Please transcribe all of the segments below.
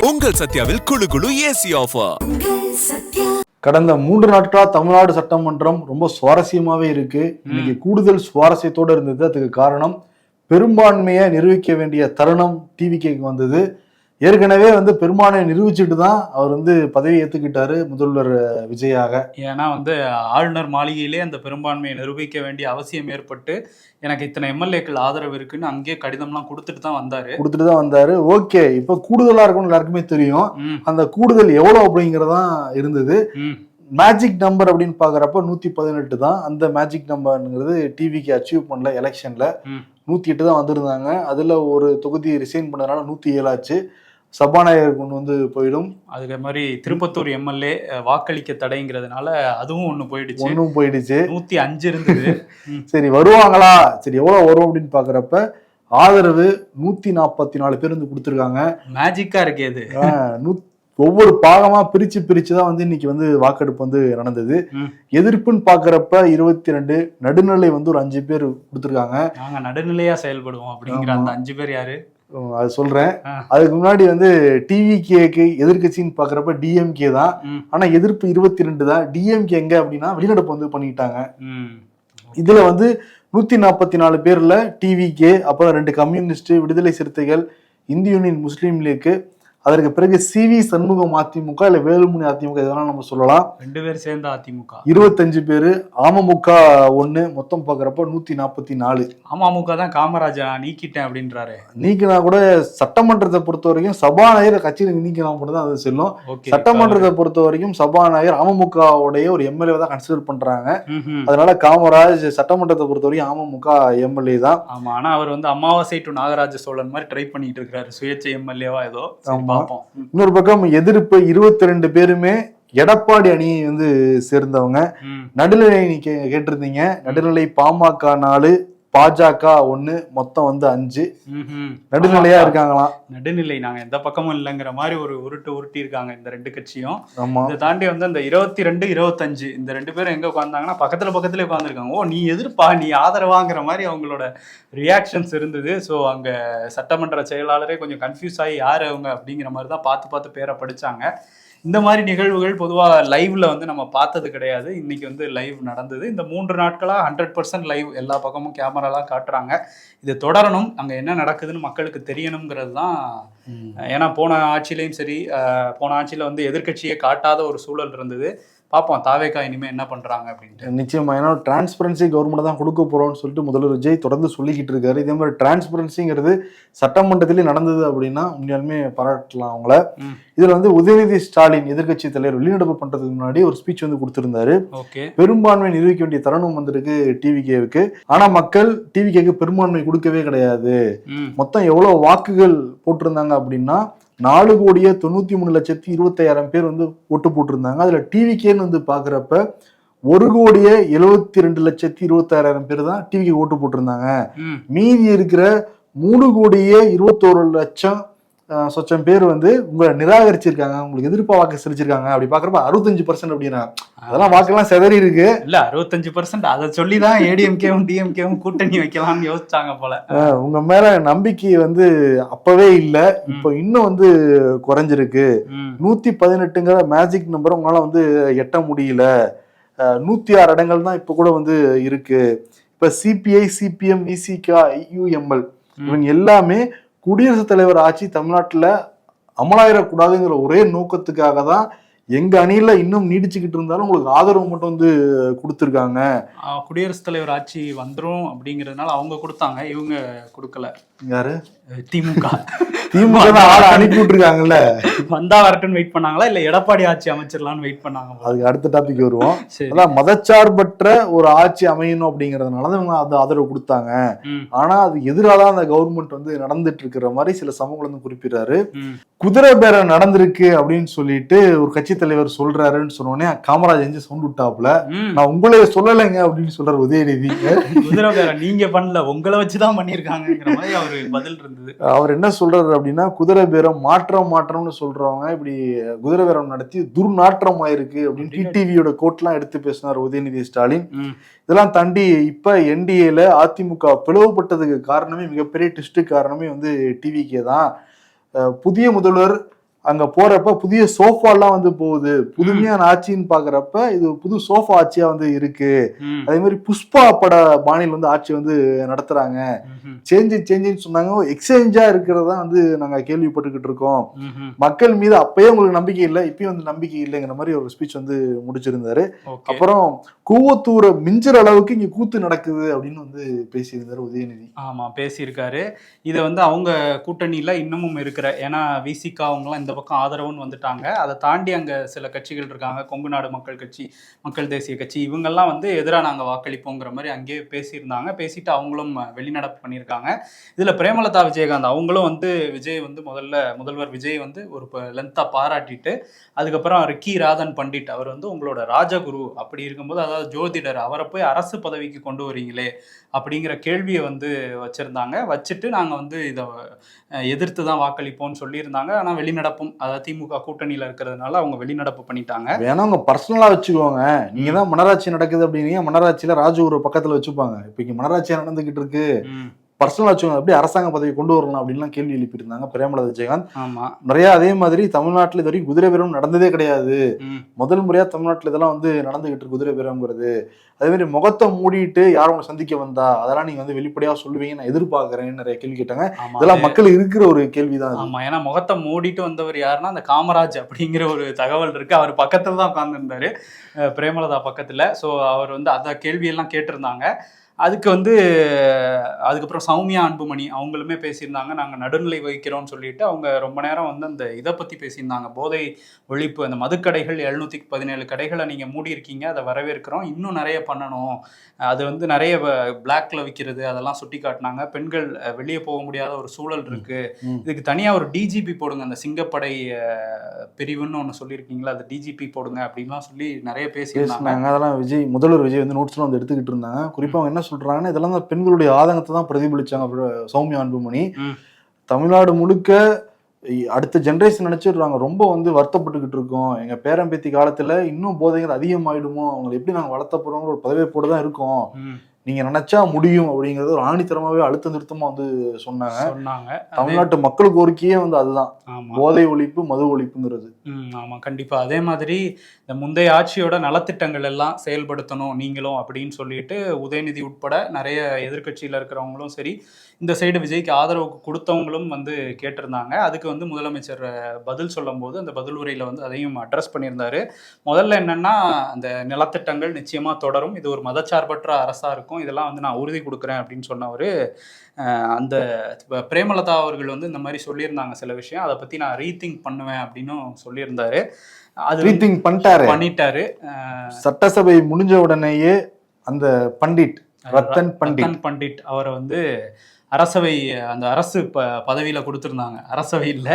உங்கள் சத்யாவில் குளு குளு ஏசி ஆஃபர். கடந்த 3 நாட்களா தமிழ்நாடு சட்டமன்றம் ரொம்ப சுவாரஸ்யமாவே இருக்கு. இன்னைக்கு கூடுதல் சுவாரஸ்யத்தோட இருந்தது. அதுக்கு காரணம் பெரும்பான்மையை நிரூபிக்க வேண்டிய தருணம் டிவிகேக்கு வந்தது. ஏற்கனவே பெரும்பான்மையை நிரூபிச்சுட்டு தான் அவர் பதவி ஏத்துக்கிட்டாரு முதல்வர் விஜயாக. ஏன்னா ஆளுநர் மாளிகையிலே அந்த பெரும்பான்மையை நிரூபிக்க வேண்டிய அவசியம் ஏற்பட்டு எனக்கு இத்தனை எம்எல்ஏக்கள் ஆதரவு இருக்குன்னு அங்கேயே கடிதம்லாம் கொடுத்துட்டு தான் வந்தாரு. ஓகே, இப்ப கூடுதலா இருக்கும்னு எல்லாருக்குமே தெரியும். அந்த கூடுதல் எவ்வளவு அப்படிங்கறதான் இருந்தது. மேஜிக் நம்பர் அப்படின்னு பாக்குறப்ப 118 தான். அந்த மேஜிக் நம்பர்ங்கிறது டிவிக்கு அச்சீவ் பண்ணல. எலெக்ஷன்ல 108 தான் வந்திருந்தாங்க. அதுல ஒரு தொகுதி ரிசைன் பண்ணதுனால 107 ஆச்சு. சபாநாயகர் கொண்டு போயிடும். அதுக்கு மாதிரி திருப்பத்தூர் எம்எல்ஏ வாக்களிக்க தடைங்கிறதுனால அதுவும் ஒன்னும் போயிடுச்சு. 105 இருந்தது. சரி, வருவாங்களா? சரி, எவ்வளவு வரும் அப்படின்னு பாக்குறப்ப ஆதரவு 144 பேர் கொடுத்துருக்காங்க. மேஜிக்கா இருக்கு அது. ஒவ்வொரு பாகமா பிரிச்சுதான் இன்னைக்கு வாக்கெடுப்பு நடந்தது. எதிர்ப்புன்னு பாக்குறப்ப 22, நடுநிலை ஒரு 5 பேர் கொடுத்துருக்காங்க. நாங்க நடுநிலையா செயல்படுவோம் அப்படிங்கிற அந்த 5 பேர் யாரு அது சொல்றேன். அதுக்கு முன்னாடி டிவிகேக்கு எதிர்கட்சின்னு பாக்குறப்ப டிஎம்கே தான். ஆனா எதிர்ப்பு 22 தான். டிஎம்கே எங்க அப்படின்னா வெளிநடப்பு பண்ணிட்டாங்க. இதுல 144 பேர்ல டிவிகே, அப்புறம் 2 கம்யூனிஸ்ட், விடுதலை சிறுத்தைகள், இந்திய யூனியன் முஸ்லீம் லீக், அதற்கு பிறகு சிவி சண்முகம் அதிமுக, இல்ல வேலுமணி அதிமுக, இதெல்லாம் நம்ம சொல்லலாம். 2 பேர் சேர்ந்த அதிமுக 25 பேரு, அமமுக 1, மொத்தம் பாக்குறப்ப 144. அமமுக தான் காமராஜா நீக்கிட்டேன் அப்படின்றாரு. நீக்கினா கூட சட்டமன்றத்தை பொறுத்த வரைக்கும் சபாநாயகர் கட்சியில நீக்கினா மட்டும் தான் அது செல்லும். சட்டமன்றத்தை பொறுத்த வரைக்கும் சபாநாயகர் அமமுக உடைய ஒரு எம்எல்ஏ தான் கன்சிடர் பண்றாங்க. அதனால காமராஜ் சட்டமன்றத்தை பொறுத்த வரைக்கும் அமமுக எம்எல்ஏ தான். ஆமா, ஆனா அவர் அமாவாசை டு நாகராஜ சோழன் மாதிரி ட்ரை பண்ணிட்டு இருக்காரு, சுயேட்சை எம்எல்ஏவா ஏதோ. இன்னொரு பக்கம் எதிர்ப்பு 22 பேருமே எடப்பாடி அணியை சேர்ந்தவங்க. நடுநிலை நீங்க கேட்டிருந்தீங்க. நடுநிலை பாமக 4, பாஜக 1, மொத்தம் 5 நடுநிலையா இருக்காங்களாம். நடுநிலை நாங்க எந்த பக்கமும் இல்லைங்கிற மாதிரி ஒரு உருட்டி இருக்காங்க இந்த 2 கட்சியும். இதை தாண்டி இந்த 22, 25 இந்த 2 பேரும் எங்க உட்கார்ந்தாங்கன்னா பக்கத்துல உட்காந்துருக்காங்க. ஓ, நீ எதிர்ப்பா, நீ ஆதரவாங்கிற மாதிரி அவங்களோட ரியாக்ஷன்ஸ் இருந்தது. ஸோ அங்க சட்டமன்ற செயலாளரே கொஞ்சம் கன்ஃபியூஸ் ஆகி யாரு அவங்க அப்படிங்கிற மாதிரி தான் பார்த்து பேரை படிச்சாங்க. இந்த மாதிரி நிகழ்வுகள் பொதுவாக லைவ்ல நம்ம பார்த்தது கிடையாது. இன்னைக்கு லைவ் நடந்தது. இந்த 3 நாட்களா 100% லைவ், எல்லா பக்கமும் கேமராலாம் காட்டுறாங்க. இது தொடரணும், அங்க என்ன நடக்குதுன்னு மக்களுக்கு தெரியணுங்கிறது தான். ஏன்னா போன ஆட்சியிலையும் சரி, போன ஆட்சியில எதிர்கட்சியை காட்டாத ஒரு சூழல் இருந்தது. பார்ப்போம் தாவேகா இனிமே என்ன பண்றாங்க அப்படின்ட்டு. நிச்சயமா, ஏன்னா டிரான்ஸ்பரன்சி கவர்மெண்ட் தான் கொடுக்க போறோம்னு சொல்லிட்டு முதல்வர் விஜய் தொடர்ந்து சொல்லிக்கிட்டு இருக்காரு. இதே மாதிரி டிரான்ஸ்பரன்சிங்கிறது சட்டமன்றத்திலே நடந்தது அப்படின்னா உண்மையாலுமே பாராட்டலாம் அவங்கள. இதுல உதயநிதி ஸ்டாலின் எதிர்கட்சி தலைவர் வெளிநடப்பு பண்றதுக்கு முன்னாடி ஒரு ஸ்பீச் கொடுத்திருந்தாரு. பெரும்பான்மை நிரூபிக்க வேண்டிய தருணம் வந்திருக்கு டிவிகேவுக்கு. ஆனா மக்கள் டிவிகேக்கு பெரும்பான்மை கொடுக்கவே கிடையாது. மொத்தம் எவ்வளவு வாக்குகள் போட்டிருந்தாங்க அப்படின்னா 4,93,25,000 பேர் ஓட்டு போட்டிருந்தாங்க. அதுல டிவிகேன்னு பாக்குறப்ப 1,72,26,000 பேர் தான் டிவிக்கு ஓட்டு போட்டிருந்தாங்க. மீதி இருக்கிற 3,21,00,000 பேர் உங்களை நிராகரிச்சிருக்காங்க, உங்களுக்கு எதிர்ப்பா வாக்கு செலுத்திருக்காங்க. அப்படி பாக்குறப்ப 65% அப்படின்னா அதெல்லாம் வாக்கெல்லாம் செதறி இருக்கு. இல்ல 65% அதை சொல்லிதான் ஏடிஎம்கேவும் டிஎம்கேவும் கூட்டணி வைக்கலாம்னு யோசிச்சாங்க போல. உங்க மேல நம்பிக்கை அப்பவே இல்ல, இப்ப இன்னும் குறைஞ்சிருக்கு. 118ங்கிற மேஜிக் நம்பர் உங்களால எட்ட முடியல. 106 இடங்கள் தான் இப்ப கூட இருக்கு. இப்ப சிபிஐ, சிபிஎம், விசிகா, யுஎம்எல் இவங்க எல்லாமே குடியரசுத் தலைவர் ஆட்சி தமிழ்நாட்டுல அமலாயிடக்கூடாதுங்கிற ஒரே நோக்கத்துக்காக தான் எங்க அணியில இன்னும் நீடிச்சுக்கிட்டு இருந்தாலும் உங்களுக்கு ஆதரவு மட்டும் கொடுத்துருக்காங்க. குடியரசுத் தலைவர் ஆட்சி வந்துரும் அப்படிங்கறதுனால அவங்க கொடுத்தாங்க, இவங்க கொடுக்கல. யாரு? திமுக ஆளை அனுப்பி விட்டுருக்காங்கல்ல. வந்தா வரட்டுன்னு வெயிட் பண்ணாங்களா, இல்ல எடப்பாடி ஆட்சி அமைச்சிடலாம்னு வெயிட் பண்ணாங்க? அதுக்கு அடுத்த டாபிக் வருவோம். அதான் மதச்சார்பற்ற ஒரு ஆட்சி அமையணும் அப்படிங்கறதுனாலதான் இவங்க அது ஆதரவு கொடுத்தாங்க. ஆனா அது எதிராதான் அந்த கவர்மெண்ட் நடந்துட்டு இருக்கிற மாதிரி சில சமூகங்கள் குறிப்பிடுறாரு. குதிரை பேரம் நடந்திருக்கு அப்படின்னு சொல்லிட்டு ஒரு கட்சி தலைவர் சொல்றாருன்னு சொன்னோடனே காமராஜ் சவுண்ட் விட்டாப்புல, நான் உங்களே சொல்லலைங்க அப்படின்னு சொல்றாரு உதயநிதி. குதிரை பேரம் நீங்க பண்ணல, உங்களை வச்சுதான் பண்ணிருக்காங்கிற மாதிரி அவரு பதில் இருந்தது. அவர் என்ன சொல்றாரு அப்படின்னா, குதிரை பேரம் மாற்றம்னு சொல்றவங்க இப்படி குதிரை பேரம் நடத்தி துர்நாற்றம் ஆயிருக்கு அப்படின்னு டிடிவியோட கோட்லாம் எடுத்து பேசினார் உதயநிதி ஸ்டாலின். இதெல்லாம் தாண்டி இப்ப என்டிஏல அதிமுக பிளவுபட்டதுக்கு காரணமே, மிகப்பெரிய ட்விஸ்ட் காரணமே டிவிகே தான். புதிய முதல்வர் அங்க போறப்ப புதிய சோஃபாலாம் வந்து போகுது, புதுமையான ஆட்சின்னு பாக்குறப்ப இது புது சோஃபா ஆட்சியா வந்து இருக்கு. அதே மாதிரி புஷ்பா பட பாணியில் வந்து ஆட்சி வந்து நடத்துறாங்க. சேஞ்சுன்னு சொன்னாங்க. எக்ஸ்சேஞ்சா இருக்கிறதா வந்து நாங்க கேள்விப்பட்டுக்கிட்டு இருக்கோம். மக்கள் மீது அப்பயே உங்களுக்கு நம்பிக்கை இல்லை, இப்பயும் வந்து நம்பிக்கை இல்லைங்கிற மாதிரி ஒரு ஸ்பீச் வந்து முடிச்சிருந்தாரு. அப்புறம் கூவத்தூரை மிஞ்சுற அளவுக்கு இங்க கூத்து நடக்குது அப்படின்னு வந்து பேசியிருந்தாரு உதயநிதி. ஆமா, பேசியிருக்காரு. இதை வந்து அவங்க கூட்டணியில இன்னமும் இருக்கிற, ஏன்னா விசிகா அவங்கலாம் இந்த பக்கம் ஆதரவுன்னு வந்துட்டாங்க. அதை தாண்டி அங்க சில கட்சிகள் இருக்காங்க, கொங்கு நாடு மக்கள் கட்சி, மக்கள் தேசிய கட்சி, இவங்கெல்லாம் வந்து எதிராக நாங்க வாக்களிப்போங்கிற மாதிரி அங்கேயே பேசியிருந்தாங்க. பேசிட்டு அவங்களும் வெளிநடப்பு பண்ணியிருக்காங்க. இதுல பிரேமலதா விஜயகாந்த் அவங்களும் வந்து விஜய் வந்து முதல்வர் விஜய் வந்து ஒரு லென்த்தா பாராட்டிட்டு, அதுக்கப்புறம் ரிக்கி ராதன் பண்டிட் அவர் வந்து உங்களோட ராஜகுரு அப்படி இருக்கும்போது, அதாவது ஜோதிடர், அவரை போய் அரசு பதவிக்கு கொண்டு வரீங்களே அப்படிங்கிற கேள்வியை வந்து வச்சிருந்தாங்க. வச்சுட்டு நாங்க வந்து இதை எதிர்த்து தான் வாக்களிப்போம்னு சொல்லியிருந்தாங்க. ஆனா வெளிநடப்பும், அதாவது திமுக கூட்டணியில இருக்கிறதுனால அவங்க வெளிநடப்பு பண்ணிட்டாங்க. வேணா அவங்க பர்சனலா வச்சுக்கோங்க, நீங்க தான் மன்னராட்சி நடக்குது அப்படின்னீங்க, மன்னராட்சியில ராஜகுரு பக்கத்துல வச்சுப்பாங்க. இப்ப இங்க மன்னராட்சியா நடந்துகிட்டு இருக்கு, பர்சனலா வச்சுக்கோங்க, எப்படி அரசாங்க பதவி கொண்டு வரலாம் அப்படின்லாம் கேள்வி எழுப்பியிருந்தாங்க பிரேமலதா விஜயகாந்த். நிறைய அதே மாதிரி தமிழ்நாட்டில் இது வரைக்கும் குதிரை பேரம் நடந்ததே கிடையாது, முதல் முறையா தமிழ்நாட்டில் இதெல்லாம் வந்து நடந்துகிட்டு இருக்கு குதிரை பேரம்ங்கிறது. அதே மாதிரி முகத்தை மூடிட்டு யாரும் உங்களை சந்திக்க வந்தா அதெல்லாம் நீங்க வந்து வெளிப்படையா சொல்லுவீங்க, நான் எதிர்பார்க்கிறேன்னு நிறைய கேள்வி கேட்டாங்க. இதெல்லாம் மக்கள் இருக்கிற ஒரு கேள்விதான். ஆமா, ஏன்னா முகத்தை மூடிட்டு வந்தவர் யாருன்னா அந்த காமராஜ் அப்படிங்கிற ஒரு தகவல் இருக்கு. அவர் பக்கத்துல தான் உட்கார்ந்துருந்தாரு, பிரேமலதா பக்கத்துல. ஸோ அவர் வந்து அந்த கேள்வியெல்லாம் கேட்டிருந்தாங்க. அதுக்கப்புறம் சௌமியா அன்புமணி அவங்களுமே பேசியிருந்தாங்க. நாங்கள் நடுநிலை வகிக்கிறோம்னு சொல்லிட்டு அவங்க ரொம்ப நேரம் வந்து அந்த இதை பற்றி பேசியிருந்தாங்க, போதை ஒழிப்பு. அந்த மதுக்கடைகள் 717 கடைகளை நீங்கள் மூடி இருக்கீங்க, அதை வரவேற்கிறோம், இன்னும் நிறைய பண்ணணும், அது வந்து நிறைய பிளாக்ல விற்கிறது அதெல்லாம் சுட்டி காட்டினாங்க. பெண்கள் வெளியே போக முடியாத ஒரு சூழல் இருக்கு, இதுக்கு தனியாக ஒரு டிஜிபி போடுங்க, அந்த சிங்கப்படை பிரிவுன்னு ஒன்று சொல்லியிருக்கீங்களா, அது டிஜிபி போடுங்க அப்படின்லாம் சொல்லி நிறைய பேசியிருந்தாங்க. அதெல்லாம் முதல்வர் விஜய் வந்து நோட்ஸ்லாம் வந்து எடுத்துக்கிட்டு இருந்தாங்க. குறிப்பாக அவங்க என்ன சொல்றாங்கன்னா, இதெல்லாம் தான் பெண்களுடைய ஆதங்கத்தை தான் பிரதிபலிச்சாங்க சௌமியா அன்புமணி. தமிழ்நாடு முழுக்க அடுத்த ஜென்ரேஷன் நினைச்சிடுறாங்க, ரொம்ப வந்து வருத்தப்பட்டுக்கிட்டு இருக்கோம், எங்க பேரம்பேத்தி காலத்துல இன்னும் போதைகள் அதிகமாயிடுமோ, அவங்களை எப்படி நாங்க வளர்த்த போறோங்கிற ஒரு பதவியோடு தான் இருக்கோம், நீங்க நினைச்சா முடியும் அப்படிங்கறது ஒரு ஆணித்தரமாவே அழுத்த நிறுத்தமா வந்து சொன்னாங்க. தமிழ்நாட்டு மக்கள் கோரிக்கையே வந்து அதுதான், போதை ஒழிப்பு, மது ஒழிப்புங்கிறது. ஆமா, கண்டிப்பா. அதே மாதிரி இந்த முந்தைய ஆட்சியோட நலத்திட்டங்கள் எல்லாம் செயல்படுத்தணும் நீங்களும் அப்படின்னு சொல்லிட்டு உதயநிதி உட்பட நிறைய எதிர்கட்சியில இருக்கிறவங்களும் சரி, இந்த சைடு விஜய்க்கு ஆதரவு கொடுத்தவங்களும் வந்து கேட்டிருந்தாங்க. அதுக்கு வந்து முதலமைச்சர் பதில் சொல்லும் போது அந்த பதில் உரையில வந்து அதையும் அட்ரஸ் பண்ணியிருந்தாரு. முதல்ல என்னன்னா, அந்த நலத்திட்டங்கள் நிச்சயமா தொடரும், இது ஒரு மதச்சார்பற்ற அரசா இருக்கும், இதெல்லாம் வந்து நான் உறுதி கொடுக்குறேன் அப்படின்னு சொன்னவர். அந்த பிரேமலதா அவர்கள் வந்து இந்த மாதிரி சொல்லியிருந்தாங்க சில விஷயம், அதை பத்தி நான் ரீதிங்க் பண்ணுவேன் அப்படின்னு சொல்லியிருந்தாரு. அது ரீதிங்க் பண்ணிட்டாரு. சட்டசபை முடிஞ்ச உடனேயே அந்த பண்டிட் ரத்தன் பண்டிட் அவரை வந்து அந்த அரசு பதவியில கொடுத்துருந்தாங்க. அரசவை இல்ல,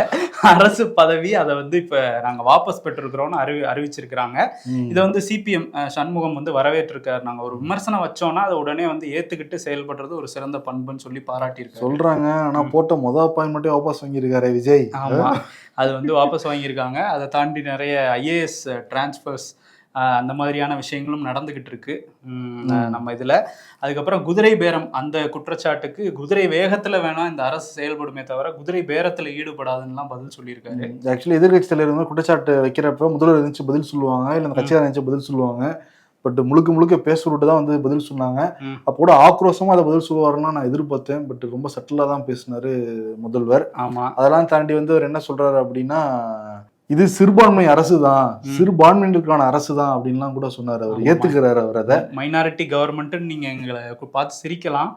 அரசு பதவி, அதை வந்து இப்ப நாங்க வாபஸ் பெற்றிருக்கிறோம்னு அறிவிச்சிருக்கிறாங்க. இதை வந்து சிபிஎம் சண்முகம் வந்து வரவேற்றிருக்காரு. நாங்க ஒரு விமர்சனம் வச்சோம்னா அதை உடனே வந்து ஏத்துக்கிட்டு செயல்படுறது ஒரு சிறந்த பண்புன்னு சொல்லி பாராட்டியிருக்காரு சொல்றாங்க. ஆனா போட்ட மொதல் அப்பாயின்மெண்ட்டே வாபஸ் வாங்கியிருக்காரு விஜய். ஆமா, அது வந்து வாபஸ் வாங்கியிருக்காங்க. அதை தாண்டி நிறைய ஐஏஎஸ் டிரான்ஸ்ஃபர்ஸ் அந்த மாதிரியான விஷயங்களும் நடந்துகிட்டு இருக்கு நம்ம இதுல. அதுக்கப்புறம் குதிரை பேரம், அந்த குற்றச்சாட்டுக்கு குதிரை வேகத்துல வேணா இந்த அரசு செயல்படுமே தவிர குதிரை பேரத்துல ஈடுபடாதுன்னு பதில் சொல்லியிருக்காரு. ஆக்சுவலி எதிர்கட்சி தலைவர் குற்றச்சாட்டு வைக்கிறப்ப முதல்வர் இருந்துச்சு பதில் சொல்லுவாங்க, இல்ல அந்த கட்சியார் இருந்துச்சு பதில் சொல்லுவாங்க. பட் முழுக்க பேசுறதுட்டு தான் வந்து பதில் சொன்னாங்க. அப்போ ஆக்ரோஷமா அதை பதில் சொல்லுவாருன்னா நான் எதிர்பார்த்தேன். பட் ரொம்ப சட்டிலா தான் பேசினாரு முதல்வர். ஆமா, அதெல்லாம் தாண்டி வந்து அவர் என்ன சொல்றாரு அப்படின்னா, இது சிறுபான்மை அரசு தான், சிறுபான்மையினருக்கான அரசு தான் அப்படின்லாம் கூட சொன்னார். அவர் ஏத்துக்கிறாரு. அவர் அதை மைனாரிட்டி கவர்மெண்ட் நீங்க எங்களை பார்த்து சிரிக்கலாம்,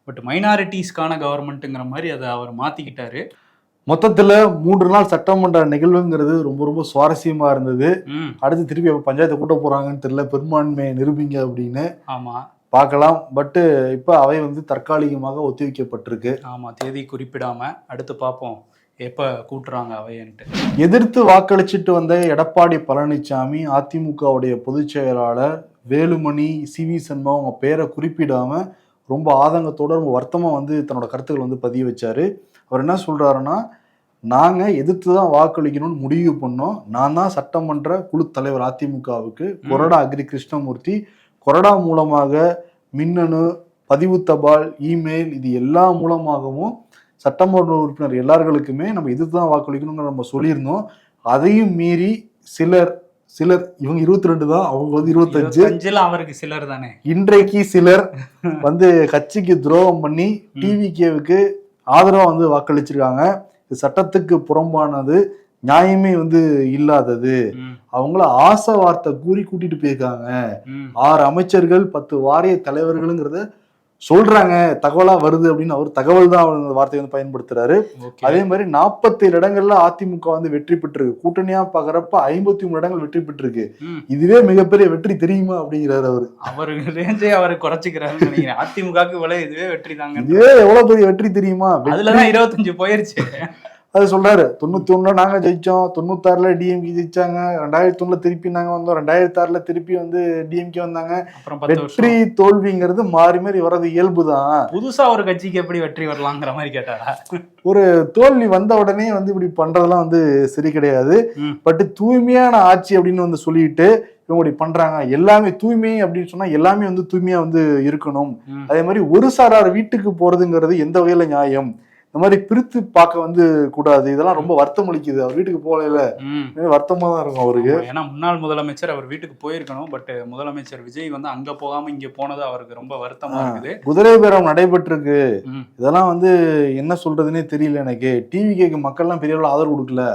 பட் மைனாரிட்டிஸ்க்கான கவர்மெண்ட்டுங்கிற மாதிரி அதை அவர் மாத்திக்கிட்டாரு. மொத்தத்துல 3 நாள் சட்டமன்ற நிகழ்வுங்கிறது ரொம்ப சுவாரஸ்யமா இருந்தது. அடுத்து திருப்பி பஞ்சாயத்தை கூட்ட போறாங்கன்னு தெரியல, பெரும்பான்மையை நிரூபிங்க அப்படின்னு. ஆமா, பார்க்கலாம். பட் இப்ப அவை வந்து தற்காலிகமாக ஒத்திவைக்கப்பட்டிருக்கு. ஆமா, தேதி குறிப்பிடாம. அடுத்து பார்ப்போம் எப்ப கூட்டுறாங்க அவையன்ட்டு. எதிர்த்து வாக்களிச்சுட்டு வந்த எடப்பாடி பழனிசாமி, அதிமுகவுடைய பொதுச் செயலாளர் வேலுமணி, சிவி சண்முகம் அவங்க பேரை குறிப்பிடாம ரொம்ப ஆதங்கத்தோட ரொம்ப வருத்தமா வந்து தன்னோட கருத்துக்கள் வந்து பதிய வச்சாரு. அவர் என்ன சொல்றாருன்னா, நாங்க எதிர்த்து தான் வாக்களிக்கணும்னு முடிவு பண்ணோம், நான் தான் சட்டமன்ற குழு தலைவர் அதிமுகவுக்கு, கொறடா அக்ரி கிருஷ்ணமூர்த்தி, கொறடா மூலமாக மின்னணு, பதிவு தபால், இமெயில், இது எல்லா மூலமாகவும் சட்டமன்ற உறுப்பினர் எல்லார்களுக்குமே நம்ம இதுதான் வாக்களிக்கணுங்கிற நம்ம சொல்லியிருந்தோம். அதையும் மீறி சிலர் இவங்க 22 தான், அவங்க வந்து 25 அவருக்கு சிலர் தானே. இன்றைக்கு சிலர் வந்து கட்சிக்கு துரோகம் பண்ணி டிவிகேவுக்கு ஆதரவா வந்து வாக்களிச்சிருக்காங்க. இது சட்டத்துக்கு புறம்பானது, நியாயமே வந்து இல்லாதது. அவங்கள ஆசை வார்த்தை கூறி கூட்டிட்டு போயிருக்காங்க. 6 அமைச்சர்கள் 10 வாரிய தலைவர்களுங்கிறத சொல்றாங்க, தகவலா வருது அப்படின்னு அவர் தகவல் தான் அவர் வார்த்தையை வந்து பயன்படுத்துறாரு. அதே மாதிரி 47 இடங்கள்ல அதிமுக வந்து வெற்றி பெற்றிருக்கு. கூட்டணியா பாக்குறப்ப 53 இடங்கள் வெற்றி பெற்றிருக்கு. இதுவே மிகப்பெரிய வெற்றி தெரியுமா அப்படிங்கிறாரு அவரு ரேஞ்சே அவரை குறைச்சிக்கிறாரு. அதிமுகவுக்கு விலை இதுவே வெற்றி தாங்க. இதே எவ்வளவு பெரிய வெற்றி தெரியுமா? அதுலதான் 25 போயிருச்சு. அது சொல்றாரு. 91 நாங்க ஜெயிச்சோம், 96 டிஎம்கே ஜெயிச்சாங்க, 2001 திருப்பி நாங்க வந்தோம், 2006 திருப்பி வந்து டிஎம்கே வந்தாங்க. வெற்றி தோல்விங்கிறது மாறி மாறி வர்றது இயல்புதான். புதுசா ஒரு கட்சிக்கு எப்படி வெற்றி வரலாங்கிற மாதிரி கேட்டாரா? ஒரு தோல்வி வந்த உடனே வந்து இப்படி பண்றதெல்லாம் வந்து சரி கிடையாது. பட் தூய்மையான ஆட்சி அப்படின்னு வந்து சொல்லிட்டு இவங்க இப்படி பண்றாங்க. எல்லாமே தூய்மை அப்படின்னு சொன்னா எல்லாமே வந்து தூய்மையா வந்து இருக்கணும். அதே மாதிரி ஒரு சாரார் வீட்டுக்கு போறதுங்கிறது எந்த வகையில நியாயம்? இந்த மாதிரி பிரித்து பார்க்க வந்து கூடாது. இதெல்லாம் ரொம்ப வருத்தம் அளிக்குது. அவர் வீட்டுக்கு போகல, வருத்தமா தான் இருக்கும் அவருக்கு. ஏன்னா முன்னாள் முதலமைச்சர் அவர் வீட்டுக்கு போயிருக்கணும். பட் முதலமைச்சர் விஜய் வந்து அங்க போகாம இங்க போனது அவருக்கு ரொம்ப வருத்தமா இருக்குது. குதிரை பேரம் நடைபெற்றிருக்கு. இதெல்லாம் வந்து என்ன சொல்றதுன்னே தெரியல எனக்கு. டிவிகேக்கு மக்கள்லாம் பெரிய அளவு ஆதரவு கொடுக்கல.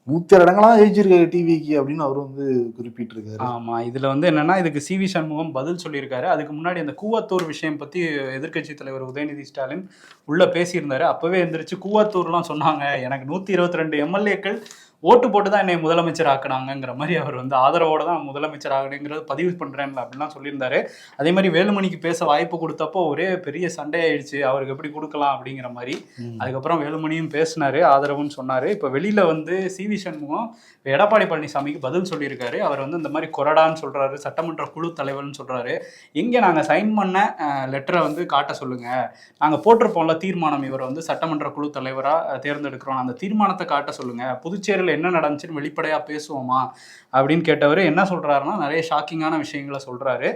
106 இடங்களாம் ஜெயிச்சிருக்காரு டிவிக்கு அப்படின்னு அவர் வந்து குறிப்பிட்டிருக்காரு. ஆமா, இதுல வந்து என்னன்னா, இதுக்கு CV சண்முகம் பதில் சொல்லியிருக்காரு. அதுக்கு முன்னாடி அந்த கூவத்தூர் விஷயம் பத்தி எதிர்கட்சி தலைவர் உதயநிதி ஸ்டாலின் உள்ள பேசியிருந்தாரு. அப்பவே எந்திரிச்சு கூவத்தூர்லாம் சொன்னாங்க, எனக்கு 122 எம்எல்ஏக்கள் ஓட்டு போட்டு தான் என்னை முதலமைச்சர் ஆக்கினாங்கிற மாதிரி அவர் வந்து ஆதரவோட தான் முதலமைச்சர் ஆகணுங்கிறது பதிவு பண்றேன் அப்படின்லாம் சொல்லியிருந்தாரு. அதே மாதிரி வேலுமணிக்கு பேச வாய்ப்பு கொடுத்தப்போ ஒரே பெரிய சண்டையாயிடுச்சு, அவருக்கு எப்படி கொடுக்கலாம் அப்படிங்கிற மாதிரி. அதுக்கப்புறம் வேலுமணியும் பேசினாரு, ஆதரவுன்னு சொன்னாரு. இப்போ வெளியில வந்து CV சண்முகம் எடப்பாடி பழனிசாமிக்கு பதில் சொல்லியிருக்காரு. அவர் வந்து இந்த மாதிரி கொறடான்னு சொல்றாரு, சட்டமன்ற குழு தலைவர்னு சொல்றாரு. எங்க நாங்க சைன் பண்ண லெட்டரை வந்து காட்ட சொல்லுங்க, நாங்க போட்டிருப்போம்ல தீர்மானம், இவர் வந்து சட்டமன்ற குழு தலைவரா தேர்ந்தெடுக்கிறோம், அந்த தீர்மானத்தை காட்ட சொல்லுங்க, புதுச்சேரியில் என்ன நடந்துச்சுன்னு வெளிப்படையா பேசுவோமா அப்படின்னு கேட்டவர் என்ன சொல்றாருன்னா, நிறைய ஷாக்கிங்கான விஷயங்களை சொல்றாரு.